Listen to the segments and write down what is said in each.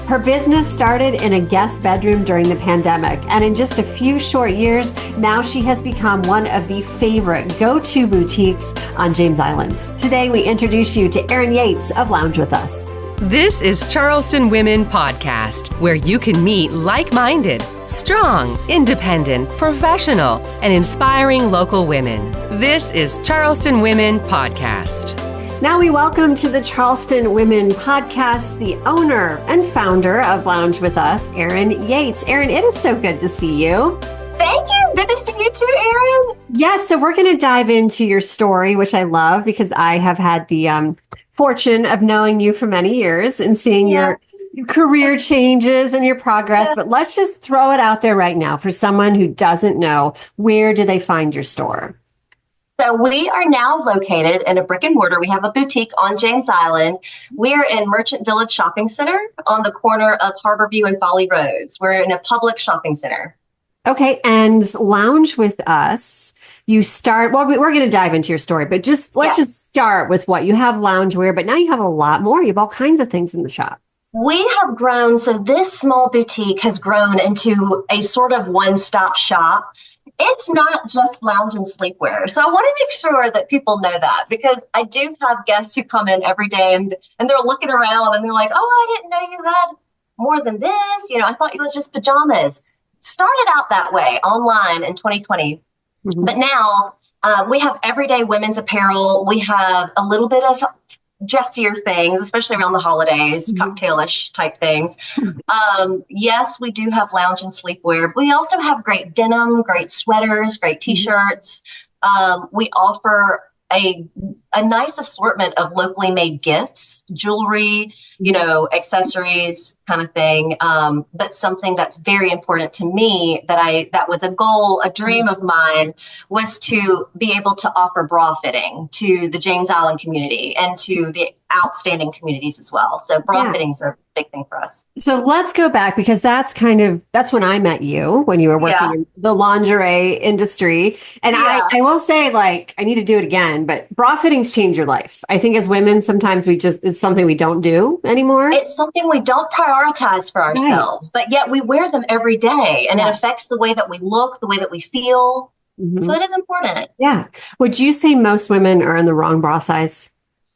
Her business started in a guest bedroom during the pandemic, and in just a few short years, now she has become one of the favorite go-to boutiques on James Island. Today, we introduce you to Erin Yates of Lounge With Us. This is Charleston Women Podcast, where you can meet like-minded, strong, independent, professional, and inspiring local women. This is Charleston Women Podcast. Now we welcome to the Charleston Women Podcast the owner and founder of Lounge With Us, Erin Yates. Erin, it is so good to see you. Thank you. Good to see you too, Erin. Yes, so we're going to dive into your story, which I love because I have had the fortune of knowing you for many years and seeing your career changes and your progress. But let's just throw it out there right now for someone who doesn't know, where do they find your store? So we are now located in a brick and mortar. We have a boutique on James Island. We're in Merchant Village Shopping Center on the corner of Harborview and Folly Roads. We're in a public shopping center. Okay. And Lounge With Us, you start, well, we're going to dive into your story, but let's just start with what you have loungewear, but now you have a lot more. You have all kinds of things in the shop. We have grown. So this small boutique has grown into a sort of one-stop shop. It's not just lounge and sleepwear. So I want to make sure that people know that, because I do have guests who come in every day and they're looking around and they're like, oh, I didn't know you had more than this. You know, I thought it was just pajamas. Started out that way online in 2020. Mm-hmm. But now we have everyday women's apparel. We have a little bit of dressier things, especially around the holidays, cocktailish type things. Yes, we do have lounge and sleepwear. We also have great denim, great sweaters, great t-shirts. We offer a nice assortment of locally made gifts, jewelry, accessories kind of thing. But something that's very important to me that was a goal, a dream of mine, was to be able to offer bra fitting to the James Island community and to the outstanding communities as well. So bra fitting's a big thing for us. So let's go back, because that's when I met you, when you were working in the lingerie industry. And I will say, like, I need to do it again, but bra fittings change your life. I think as women, sometimes it's something we don't do anymore. It's something we don't prioritize for ourselves, but yet we wear them every day, and it affects the way that we look, the way that we feel. Mm-hmm. So it is important. Yeah. Would you say most women are in the wrong bra size?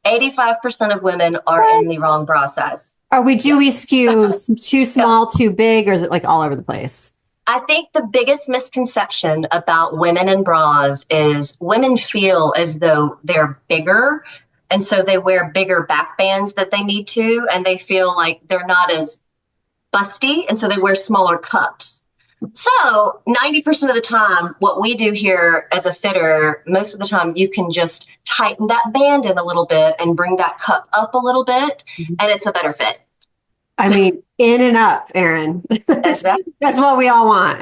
85% of women are in the wrong bra size. Do we skew too small, too big, or is it like all over the place? I think the biggest misconception about women and bras is women feel as though they're bigger, and so they wear bigger back bands that they need to, and they feel like they're not as busty, and so they wear smaller cups. So 90% of the time, what we do here as a fitter, most of the time, you can just tighten that band in a little bit and bring that cup up a little bit, and it's a better fit. I mean, in and up, Erin. Exactly. That's what we all want.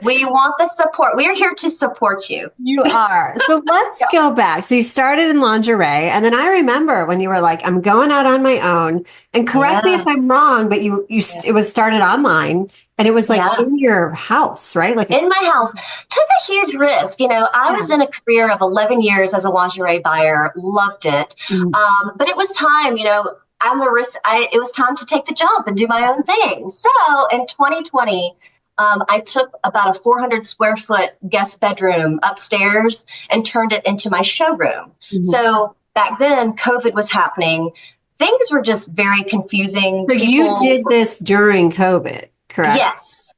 We want the support. We are here to support you. You are. So let's go back. So you started in lingerie, and then I remember when you were like, I'm going out on my own, and correct me if I'm wrong, but it was started online. And it was like in your house, right? Like in my house. Took a huge risk. I was in a career of 11 years as a lingerie buyer. Loved it. But it was time, it was time to take the jump and do my own thing. So in 2020, I took about a 400 square foot guest bedroom upstairs and turned it into my showroom. Mm-hmm. So back then, COVID was happening. Things were just very confusing. So you did this during COVID. Correct.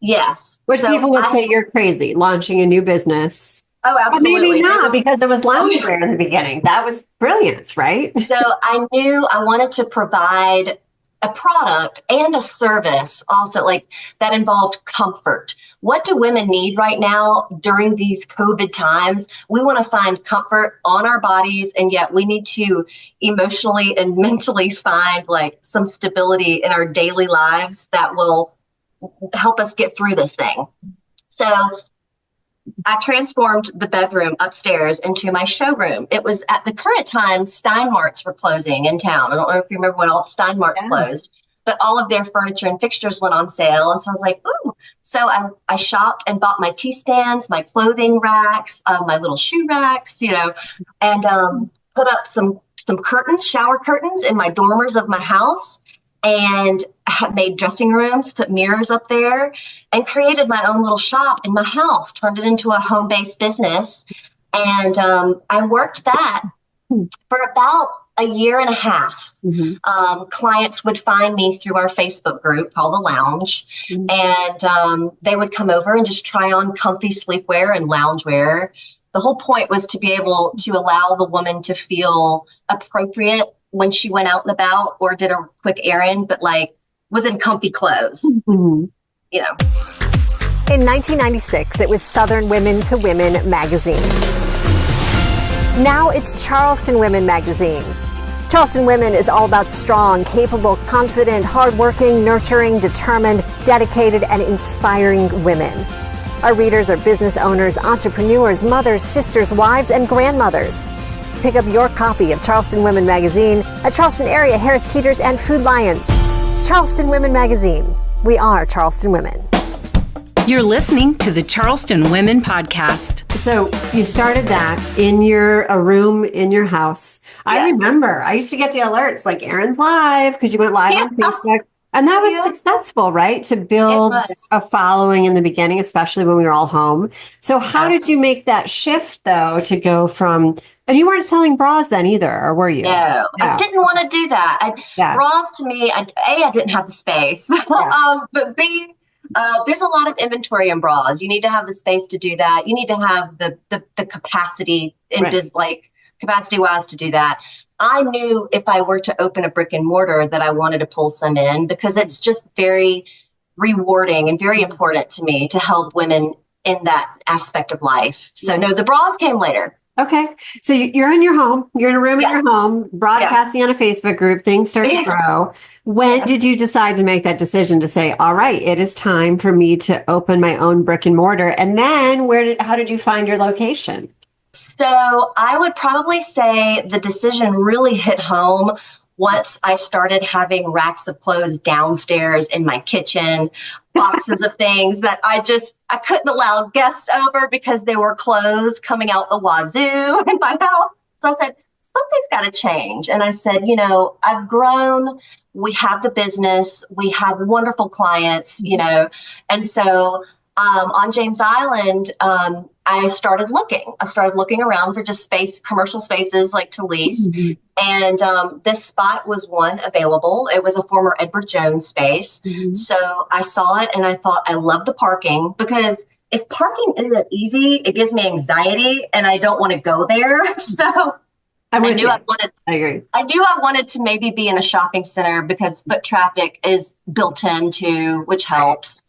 Yes. Which people would say you're crazy, launching a new business. Oh, absolutely. But maybe not, because it was loungewear in the beginning. That was brilliance, right? So I knew I wanted to provide a product and a service also, like, that involved comfort. What do women need right now during these COVID times? We want to find comfort on our bodies, and yet we need to emotionally and mentally find like some stability in our daily lives that will help us get through this thing. So I transformed the bedroom upstairs into my showroom. It was at the current time, Steinmarts were closing in town. I don't know if you remember when all the Steinmarts closed, but all of their furniture and fixtures went on sale. And so I was like, ooh. So I shopped and bought my tea stands, my clothing racks, my little shoe racks, and put up some curtains, shower curtains in my dormers of my house. and have made dressing rooms, put mirrors up there, and created my own little shop in my house, turned it into a home-based business. And I worked that for about a year and a half. Clients would find me through our Facebook group called The Lounge, and they would come over and just try on comfy sleepwear and loungewear. The whole point was to be able to allow the woman to feel appropriate when she went out and about or did a quick errand, but like was in comfy clothes, you know. In 1996, it was Southern Women to Women magazine. Now it's Charleston Women magazine. Charleston Women is all about strong, capable, confident, hardworking, nurturing, determined, dedicated, and inspiring women. Our readers are business owners, entrepreneurs, mothers, sisters, wives, and grandmothers. Pick up your copy of Charleston Women magazine at Charleston area Harris Teeters and Food Lions. Charleston Women magazine. We are Charleston Women. You're listening to the Charleston Women podcast. So you started that in a room in your house. Yes. I remember I used to get the alerts like Erin's live because you went live on Facebook. And that was successful, right? To build a following in the beginning, especially when we were all home. So how did you make that shift, though, to go from, and you weren't selling bras then either, or were you? No, I didn't want to do that. Bras to me, I didn't have the space. But B, there's a lot of inventory in bras. You need to have the space to do that. You need to have the capacity in capacity-wise to do that. I knew if I were to open a brick and mortar that I wanted to pull some in because it's just very rewarding and very important to me to help women in that aspect of life. So no, the bras came later. Okay. So you're in your home, you're in a room in your home, broadcasting on a Facebook group, things start to grow. When did you decide to make that decision to say, all right, it is time for me to open my own brick and mortar? And then how did you find your location? So I would probably say the decision really hit home once I started having racks of clothes downstairs in my kitchen, boxes of things that I couldn't allow guests over because there were clothes coming out the wazoo in my house. So I said, something's got to change. And I said, I've grown. We have the business. We have wonderful clients, and so on James Island, I started looking around for just commercial spaces like to lease. And this spot was one available. It was a former Edward Jones space. So I saw it and I thought, I love the parking because if parking isn't easy, it gives me anxiety and I don't want to go there. So I knew I wanted to maybe be in a shopping center because foot traffic is built into, which helps.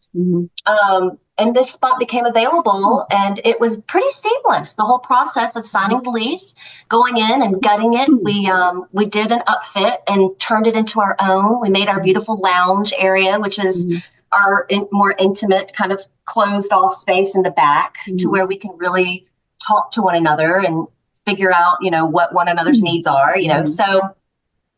And this spot became available and it was pretty seamless. The whole process of signing the lease, going in and gutting it. We did an upfit and turned it into our own. We made our beautiful lounge area, which is our more intimate kind of closed off space in the back to where we can really talk to one another and figure out, what one another's needs are, So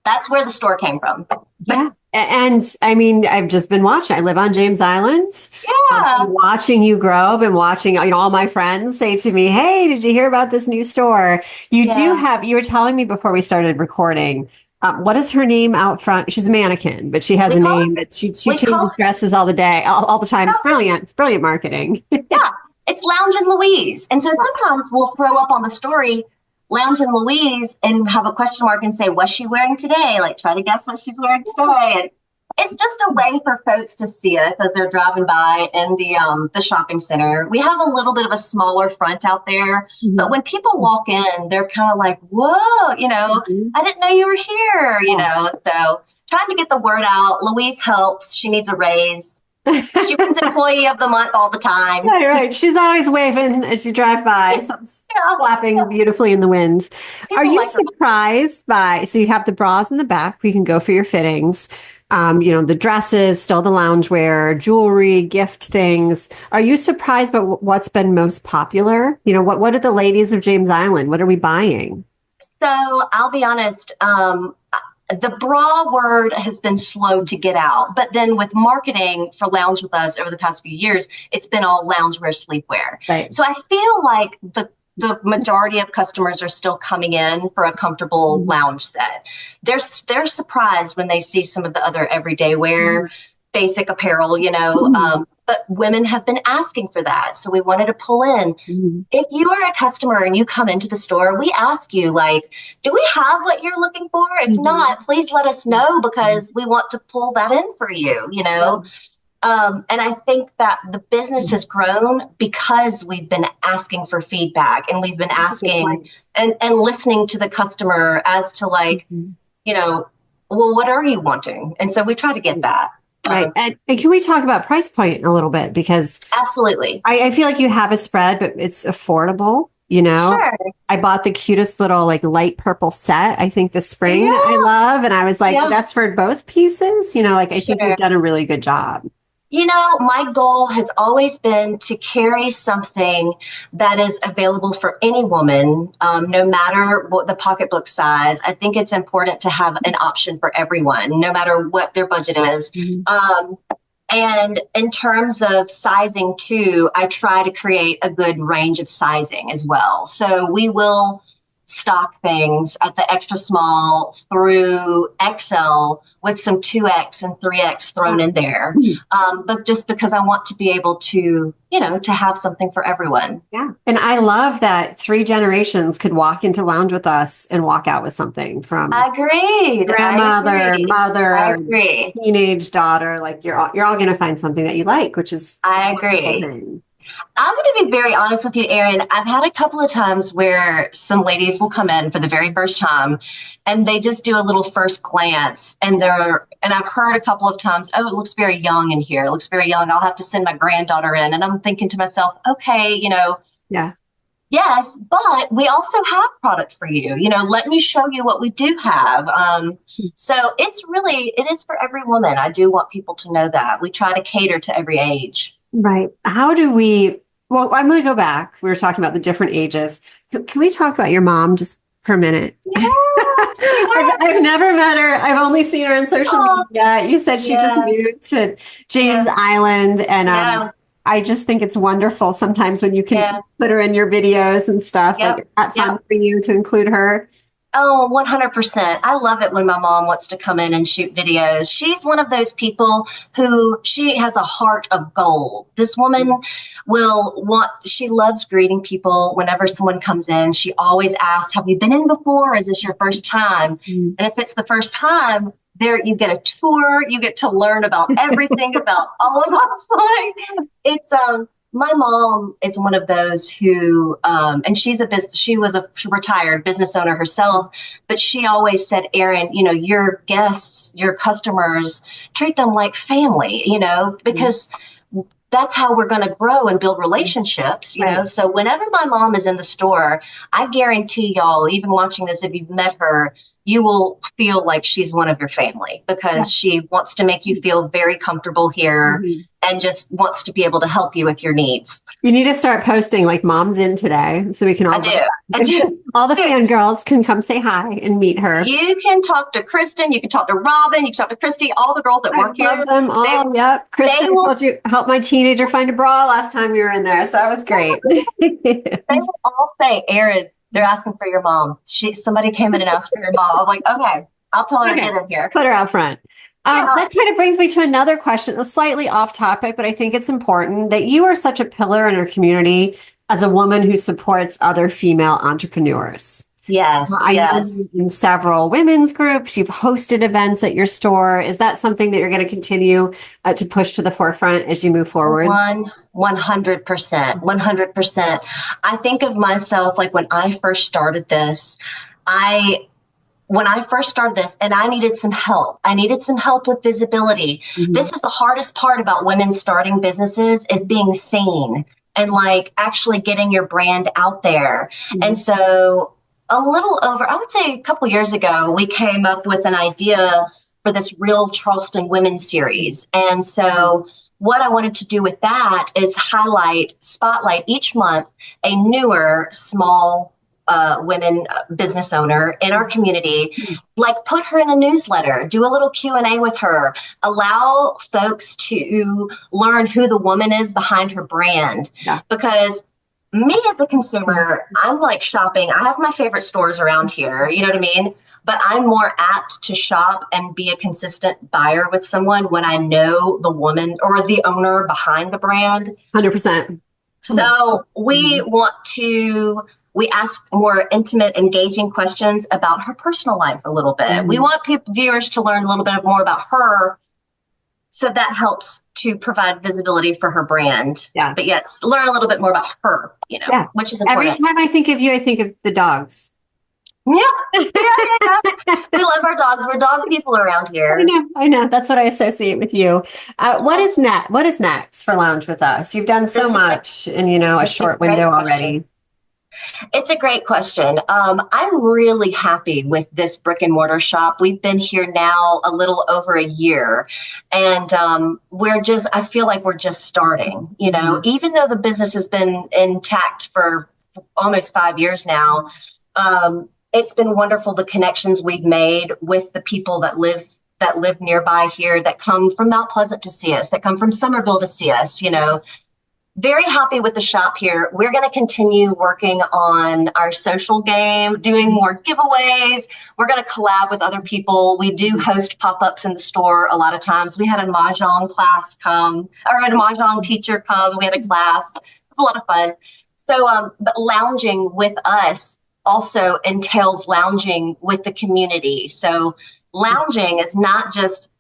that's where the store came from. Yeah. And I mean, I've just been watching. I live on James Island. Yeah. I've been watching you grow. I've been watching, all my friends say to me, hey, did you hear about this new store? You were telling me before we started recording, what is her name out front? She's a mannequin, but she has a name that she changes dresses all the time. It's brilliant. It's brilliant marketing. It's Lounge and Louise. And so sometimes we'll throw up on the story Lounge and Louise and have a question mark and say, what's she wearing today? Like, try to guess what she's wearing today. And it's just a way for folks to see us as they're driving by in the shopping center. We have a little bit of a smaller front out there, but when people walk in, they're kind of like, whoa, I didn't know you were here, So trying to get the word out. Louise helps. She needs a raise. She wins Employee of the Month all the time. Right. She's always waving as you drive by, flapping beautifully in the wind. Are you surprised so you have the bras in the back, we can go for your fittings, the dresses, still the loungewear, jewelry, gift things. Are you surprised by what's been most popular? What are the ladies of James Island? What are we buying? So I'll be honest, the bra word has been slow to get out, but then with marketing for Lounge With Us over the past few years, it's been all loungewear, sleepwear. Right. So I feel like the majority of customers are still coming in for a comfortable lounge set. They're surprised when they see some of the other everyday wear, basic apparel, but women have been asking for that. So we wanted to pull in. If you are a customer and you come into the store, we ask you, like, do we have what you're looking for? If not, please let us know, because we want to pull that in for you, And I think that the business has grown because we've been asking for feedback, and we've been asking and listening to the customer as to, like, well, what are you wanting? And so we try to get that. Right. And can we talk about price point a little bit? Because absolutely, I feel like you have a spread, but it's affordable. Sure. I bought the cutest little like light purple set, I think this spring that I love. And I was like, that's for both pieces. I think you've done a really good job. My goal has always been to carry something that is available for any woman, no matter what the pocketbook size. I think it's important to have an option for everyone, no matter what their budget is. And in terms of sizing too, I try to create a good range of sizing as well. So we will stock things at the extra small through XL with some 2X and 3X thrown in there. But just because I want to be able to, to have something for everyone. Yeah. And I love that 3 generations could walk into Lounge with us and walk out with something from grandmother, mother, teenage daughter. Like you're all going to find something that you like, which is I agree. I'm going to be very honest with you, Erin. I've had a couple of times where some ladies will come in for the very first time and they just do a little first glance and I've heard a couple of times, oh, it looks very young in here. It looks very young. I'll have to send my granddaughter in. And I'm thinking to myself, okay, yes, but we also have product for you. Let me show you what we do have. So it is for every woman. I do want people to know that. We try to cater to every age. Right. How do well, I'm going to go back. We were talking about the different ages. Can we talk about your mom just for a minute? Yes. I've never met her. I've only seen her on social media. You said she just moved to James Island. And I just think it's wonderful sometimes when you can put her in your videos and stuff. Like, that's fun for you to include her. Oh, 100%. I love it when my mom wants to come in and shoot videos. She's one of those people she has a heart of gold. This woman she loves greeting people whenever someone comes in. She always asks, have you been in before? Or is this your first time? And if it's the first time, you get a tour, you get to learn about everything about all of us. It's, my mom is one of those who, and she was a retired business owner herself, but she always said, Erin, your guests, your customers, treat them like family, because that's how we're going to grow and build relationships, So whenever my mom is in the store, I guarantee y'all, even watching this, if you've met her, you will feel like she's one of your family because she wants to make you feel very comfortable here and just wants to be able to help you with your needs. You need to start posting like mom's in today so we can all I do. All the fangirls can come say hi and meet her. You can talk to Kristen, you can talk to Robin, you can talk to Christy, all the girls that work here. I love them all. Kristen told you help my teenager find a bra last time we were in there. So that was great. They will all say, Erin, they're asking for your mom. Somebody came in and asked for your mom. I'm like, okay, I'll tell her to get in here. Put her out front. That kind of brings me to another question, slightly off topic, but I think it's important that you are such a pillar in our community as a woman who supports other female entrepreneurs. Yes. I know in several women's groups, you've hosted events at your store. Is that something that you're going to continue to push to the forefront as you move forward? 100%. 100%. I think of myself like when I first started this, and I needed some help. I needed some help with visibility. This is the hardest part about women starting businesses is being seen and like actually getting your brand out there. And so I would say a couple years ago, we came up with an idea for this Real Charleston Women series. And so what I wanted to do with that is spotlight each month a newer, small women business owner in our community, like put her in a newsletter, do a little Q&A with her, allow folks to learn who the woman is behind her brand. Because me as a consumer, I'm like shopping. I have my favorite stores around here. You know what I mean? But I'm more apt to shop and be a consistent buyer with someone when I know the woman or the owner behind the brand. 100%. So we ask more intimate, engaging questions about her personal life a little bit. We want viewers to learn a little bit more about her. So that helps to provide visibility for her brand. Yeah. But yes, learn a little bit more about her, which is important. Every time I think of you, I think of the dogs. Yeah. We love our dogs. We're dog people around here. I know. That's what I associate with you. What is next for Lounge with Us? You've done so much in, a short window already. It's a great question. I'm really happy with this brick and mortar shop. We've been here now a little over a year, and I feel like we're just starting, even though the business has been intact for almost 5 years now. It's been wonderful, the connections we've made with the people that live nearby here, that come from Mount Pleasant to see us, that come from Somerville to see us, Very happy with the shop here. We're going to continue working on our social game, doing more giveaways. We're going to collab with other people. We do host pop-ups in the store a lot of times. We had a Mahjong class come, or a Mahjong teacher come. We had a class. It was a lot of fun. So, but lounging with us also entails lounging with the community. So lounging is not just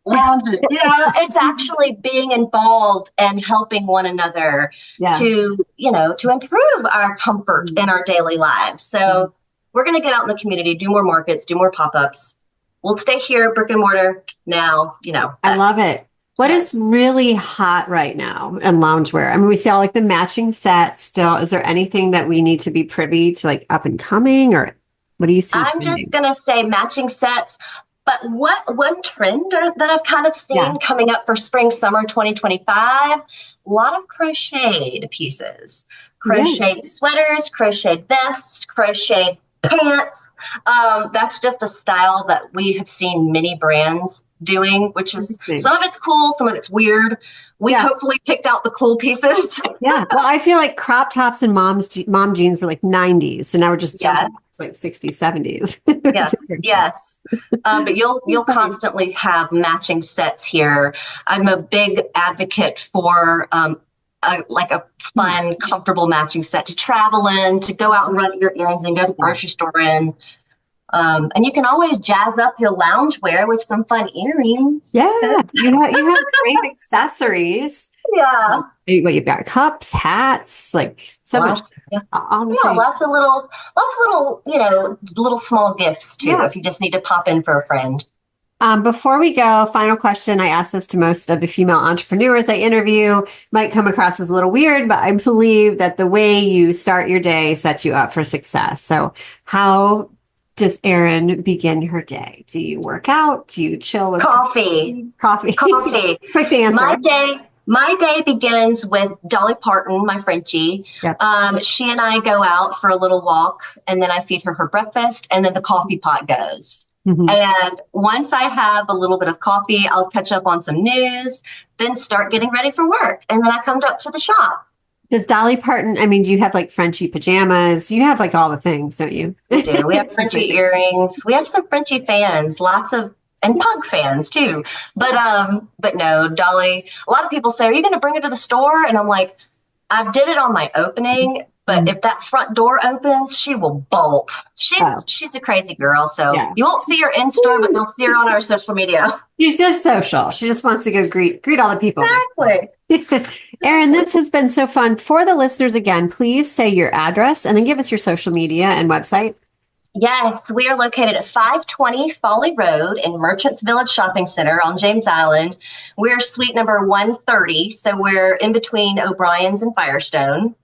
lounging, it's actually being involved and helping one another to improve our comfort in our daily lives. So we're going to get out in the community, do more markets, do more pop-ups. We'll stay here, brick and mortar now, I love it. What is really hot right now in loungewear? I mean, we see all like the matching sets still. Is there anything that we need to be privy to, like up and coming, or what do you see? I'm just going to say matching sets. But one trend that I've kind of seen coming up for spring, summer 2025, a lot of crocheted pieces, crocheted sweaters, crocheted vests, crocheted pants. That's just a style that we have seen many brands doing, which is some of it's cool, some of it's weird. We hopefully picked out the cool pieces. Well, I feel like crop tops and mom jeans were like 90s, so now we're just jumping to like 60s, 70s. Yes. But you'll constantly have matching sets here. I'm a big advocate for a fun, comfortable matching set to travel in, to go out and run your errands and go to the grocery store in. And you can always jazz up your loungewear with some fun earrings. Yeah, you have great accessories. Yeah. You've got cups, hats, like so much. Lots of little, little small gifts too, if you just need to pop in for a friend. Before we go, final question. I ask this to most of the female entrepreneurs I interview. Might come across as a little weird, but I believe that the way you start your day sets you up for success. So how does Erin begin her day? Do you work out? Do you chill with coffee? Quick answer. My day begins with Dolly Parton, my Frenchie. Yep. She and I go out for a little walk, and then I feed her breakfast, and then the coffee pot goes. Mm-hmm. And once I have a little bit of coffee, I'll catch up on some news, then start getting ready for work. And then I come up to the shop. Does Dolly Parton, do you have like Frenchie pajamas? You have like all the things, don't you? We do. We have Frenchie earrings. We have some Frenchie fans, and pug fans too. But no, Dolly, a lot of people say, are you going to bring her to the store? And I'm like, I did it on my opening, but if that front door opens, she will bolt. She's a crazy girl. So you won't see her in store, but you'll see her on our social media. She's just social. She just wants to go greet all the people. Exactly. Erin, this has been so fun. For the listeners, again, please say your address and then give us your social media and website. Yes, we are located at 520 Folly Road in Merchants Village Shopping Center on James Island. We're suite number 130, so we're in between O'Brien's and Firestone.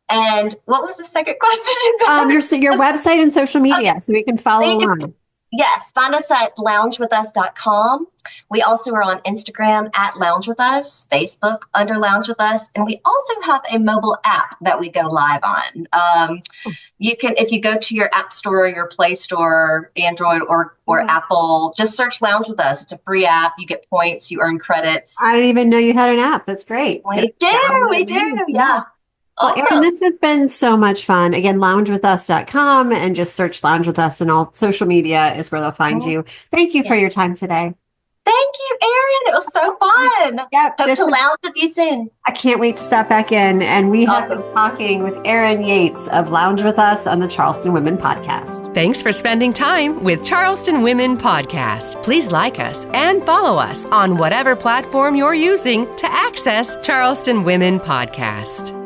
And what was the second question? Your website and social media, so we can follow along. Yes, find us at loungewithus.com. We also are on Instagram at Lounge With Us, Facebook under Lounge With Us, and we also have a mobile app that we go live on. You can, if you go to your app store, your Play Store, Android or Apple, just search Lounge With Us. It's a free app. You get points. You earn credits. I didn't even know you had an app. That's great. We do. Yeah. Well, Erin, Awesome. this has been so much fun. Again, loungewithus.com and just search Lounge With Us and all social media is where they'll find you. Thank you for your time today. Thank you, Erin. It was so fun. Yep, Hope to lounge with you soon. I can't wait to step back in. And we have been talking with Erin Yates of Lounge With Us on the Charleston Women Podcast. Thanks for spending time with Charleston Women Podcast. Please like us and follow us on whatever platform you're using to access Charleston Women Podcast.